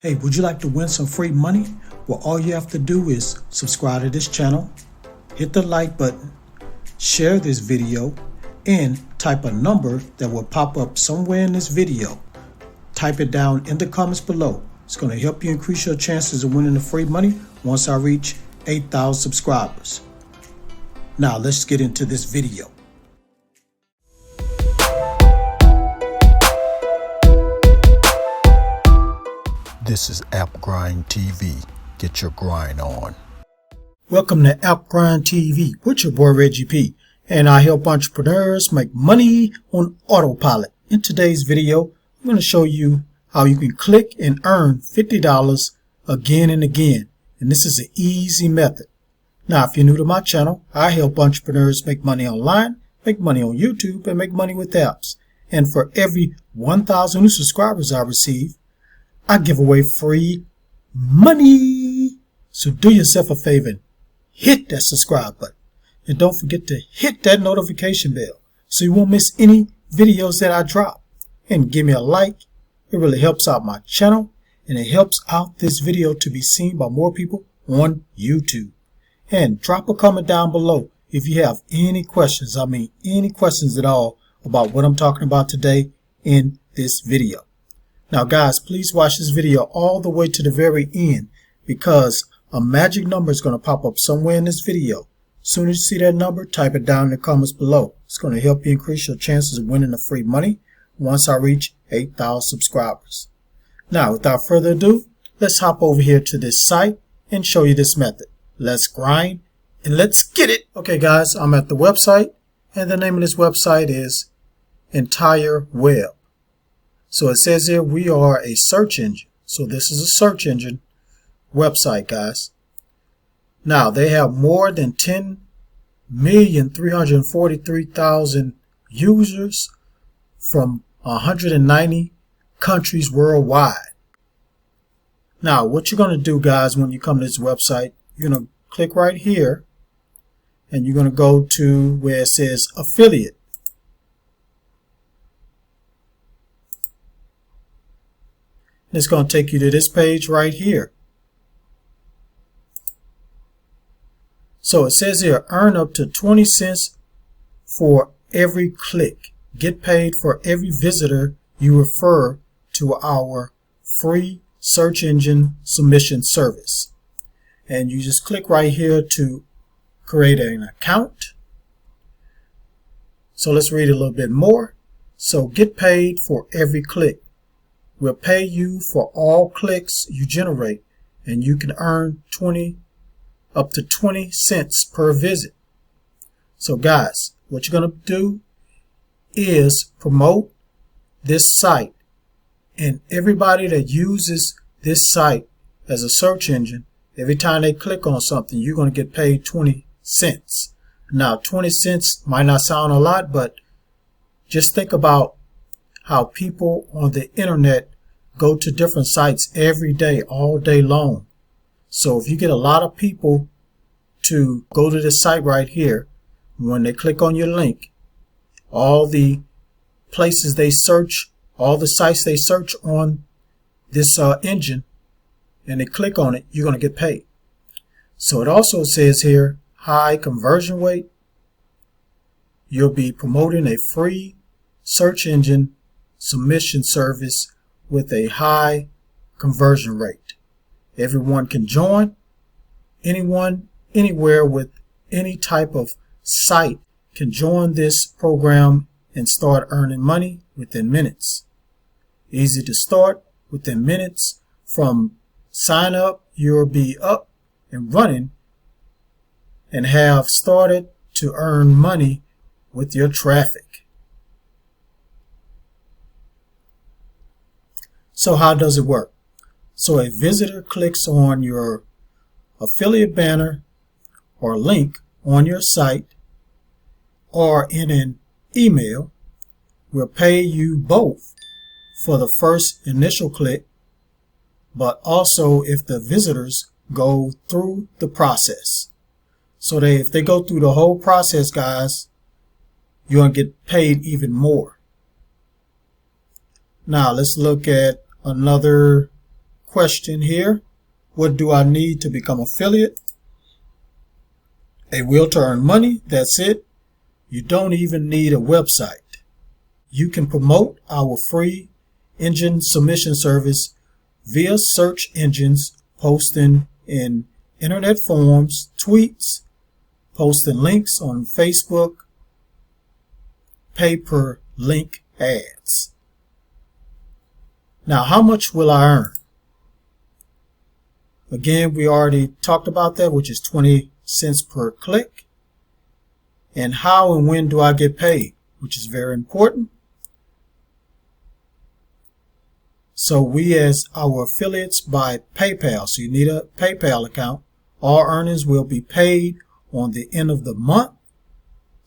Hey, would you like to win some free money? Well, all you have to do is subscribe to this channel, hit the like button, share this video, and type a number that will pop up somewhere in this video. Type it down in the comments below. It's going to help you increase your chances of winning the free money once I reach 8,000 subscribers. Now let's get into this video. This is AppGrind TV. Get your grind on. Welcome to AppGrind TV with your boy Reggie P. And I help entrepreneurs make money on autopilot. In today's video, I'm going to show you how you can click and earn $50 again and again. And this is an easy method. Now, if you're new to my channel, I help entrepreneurs make money online, make money on YouTube, and make money with apps. And for every 1,000 new subscribers I receive, I give away free money. So do yourself a favor and hit that subscribe button. And don't forget to hit that notification bell so you won't miss any videos that I drop. And give me a like. It really helps out my channel and it helps out this video to be seen by more people on YouTube. And drop a comment down below if you have any questions. Any questions at all about what I'm talking about today in this video. Now guys, please watch this video all the way to the very end because a magic number is going to pop up somewhere in this video. As soon as you see that number, type it down in the comments below. It's going to help you increase your chances of winning the free money once I reach 8,000 subscribers. Now, without further ado, let's hop over here to this site and show you this method. Let's grind and let's get it. Okay guys, I'm at the website and the name of this website is Entire Web. So it says here we are a search engine. So this is a search engine website, guys. Now they have more than 10,343,000 users from 190 countries worldwide. Now what you're going to do, guys, when you come to this website, you're going to click right here and you're going to go to where it says affiliate. It's going to take you to this page right here. So it says here, earn up to 20 cents for every click. Get paid for every visitor you refer to our free search engine submission service. And you just click right here to create an account. So let's read a little bit more. So get paid for every click. We'll pay you for all clicks you generate, and you can earn up to 20 cents per visit. So guys, what you're going to do is promote this site, and everybody that uses this site as a search engine, every time they click on something, you're going to get paid 20 cents. Now, 20 cents might not sound a lot, but just think about how people on the internet go to different sites every day, all day long. So if you get a lot of people to go to this site right here, when they click on your link, all the places they search, all the sites they search on this engine, and they click on it, you're going to get paid. So it also says here, high conversion rate. You'll be promoting a free search engine submission service with a high conversion rate. Everyone can join. Anyone, anywhere with any type of site can join this program and start earning money within minutes. Easy to start within minutes. From sign up, you'll be up and running and have started to earn money with your traffic. So how does it work? So a visitor clicks on your affiliate banner or link on your site or in an email. We'll pay you both for the first initial click, but also if the visitors go through the process. So if they go through the whole process, guys, you're going to get paid even more. Now let's look at another question here. What do I need to become affiliate? A will to earn money. That's it. You don't even need a website. You can promote our free engine submission service via search engines, posting in internet forums, tweets, posting links on Facebook, pay-per-link ads. Now, how much will I earn? Again, we already talked about that, which is 20 cents per click. And how and when do I get paid, which is very important. So we as our affiliates buy PayPal. So you need a PayPal account. All earnings will be paid on the end of the month.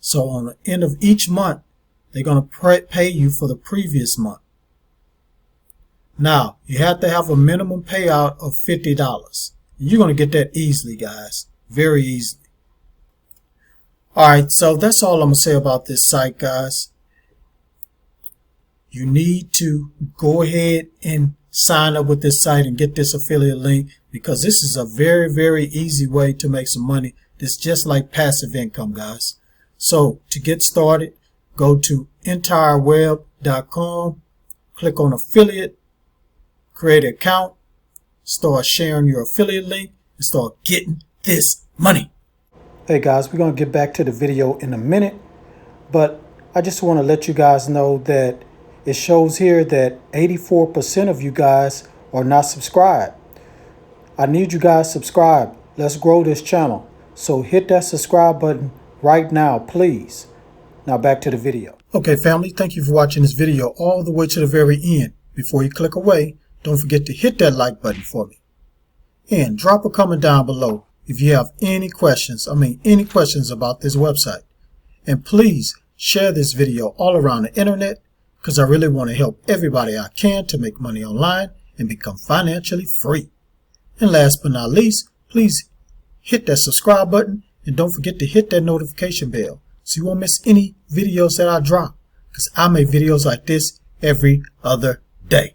So on the end of each month, they're going to pay you for the previous month. Now, you have to have a minimum payout of $50. You're going to get that easily, guys. Very easily. Alright, so that's all I'm going to say about this site, guys. You need to go ahead and sign up with this site and get this affiliate link, because this is a very, very easy way to make some money. It's just like passive income, guys. So to get started, go to entireweb.com, click on affiliate, create an account, start sharing your affiliate link, and start getting this money. Hey guys, we're going to get back to the video in a minute, but I just want to let you guys know that it shows here that 84% of you guys are not subscribed. I need you guys subscribed. Let's grow this channel. So hit that subscribe button right now, please. Now back to the video. Okay, family, thank you for watching this video all the way to the very end. Before you click away, don't forget to hit that like button for me. And drop a comment down below if you have any questions. Any questions about this website. And please share this video all around the internet, because I really want to help everybody I can to make money online and become financially free. And last but not least, please hit that subscribe button and don't forget to hit that notification bell so you won't miss any videos that I drop, because I make videos like this every other day.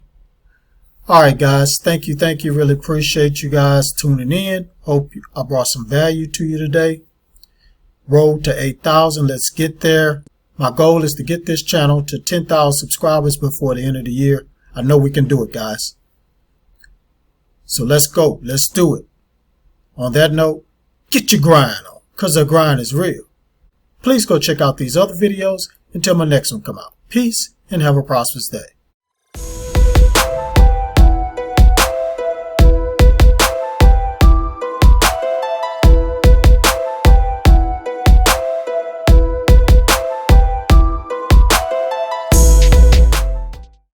Alright guys, thank you. Really appreciate you guys tuning in. Hope I brought some value to you today. Road to 8,000. Let's get there. My goal is to get this channel to 10,000 subscribers before the end of the year. I know we can do it, guys. So let's go. Let's do it. On that note, get your grind on, because the grind is real. Please go check out these other videos until my next one come out. Peace and have a prosperous day.